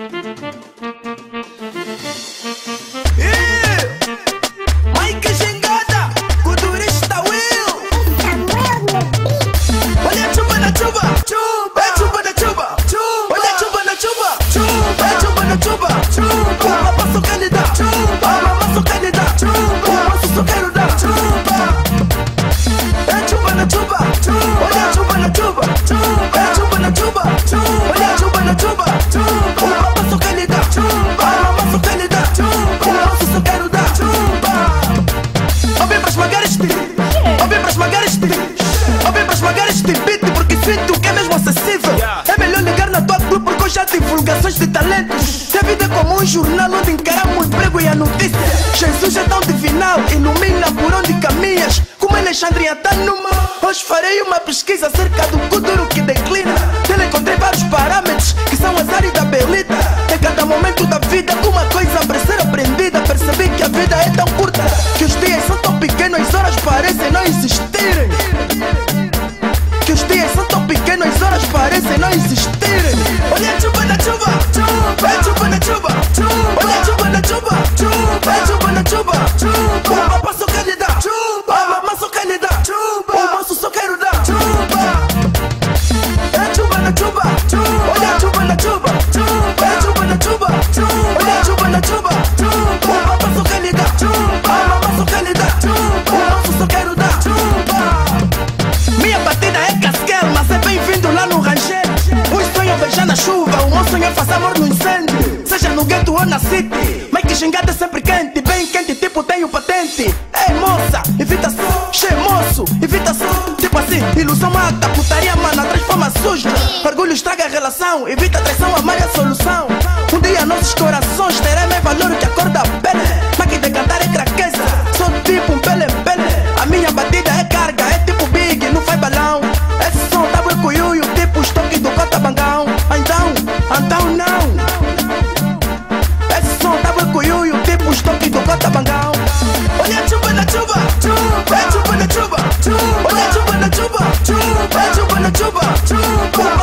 Mike Gengada, culturista Will. Olha a chuva na chuva, chuva, é chuva na chuva, chuva, olha a chuva na chuva, chuva, é chuva na chuva, chuva. Uma passo candida, chuva, uma passo candida, chuva, uma passo quero dar, chuva. É chuva na chuva, chuva, olha a chuva na chuva, chuva, é chuva na chuva, chuva, olha a chuva na chuva, chuva. Uma passo candida, chuva, uma passo candida, chuva, uma passo quero dar, chuva. Ouvi pra esmagar este, ouvi pra esmagar este, ouvi pra esmagar este beat porque sinto que é mesmo acessível. É melhor ligar na tua clube porque eu já tenho divulgações de talentos. Se a vida é como um jornal onde encaramos o emprego e a notícia, Jesus é tão divinal, ilumina por onde caminhas. Como Alexandria tá numa, hoje farei uma pesquisa acerca do futuro que declina. Nele encontrei vários parâmetros que são as áreas da belita. Em cada momento da vida uma coisa para ser aprendida. Percebi que a vida é tão curta, que os dias são tão pequenos, as horas parecem não existirem. Que os dias são tão pequenos, as horas parecem não existirem. Olha a chuva na chuva, chuva, é chuva na chuva, chuva, olha a chuva na chuva, chuva, é chuva na chuva, chuva. Uma passo candida, chuva, uma maço candida, chuva, um maço só quero dar, chuva. É chuva na chuva, chuva, olha a chuva na chuva, chuva, é chuva na chuva, chuva, olha a chuva na chuva, chuva. Uma passo candida, chuva, uma maço candida, chuva, um maço só quero dar, chuva. Minha batida é casquel, mas é bem-vindo lá no rancheiro. Uns sonham beijar na chuva, o meu sonho é fazer amor no incêndio. Seja no gueto ou na city, Mike Gengada é sempre quente, bem quente, tipo tenho patente. Ei moça, evita che moço, evita tipo assim, ilusão mata, putaria mana, transforma suja. Orgulho estraga a relação, evita a traição, amar é a solução. Um dia nossos corações terão mais valor que a cor da pele. Mike de cantar é craqueza, sou tipo um pele-pele. A minha batida é carga, é tipo big, não faz balão. Esse som tá bem cuiuio, tipo estoque do Cotabangão. Então não. Esse som tá bem cuiuio, tipo estoque do Cotabangão. Olha a chuva na chuva, chuva, é chuva na chuva, chuva, olha a chuva na chuva, chuva, é chuva na chuva, chuva.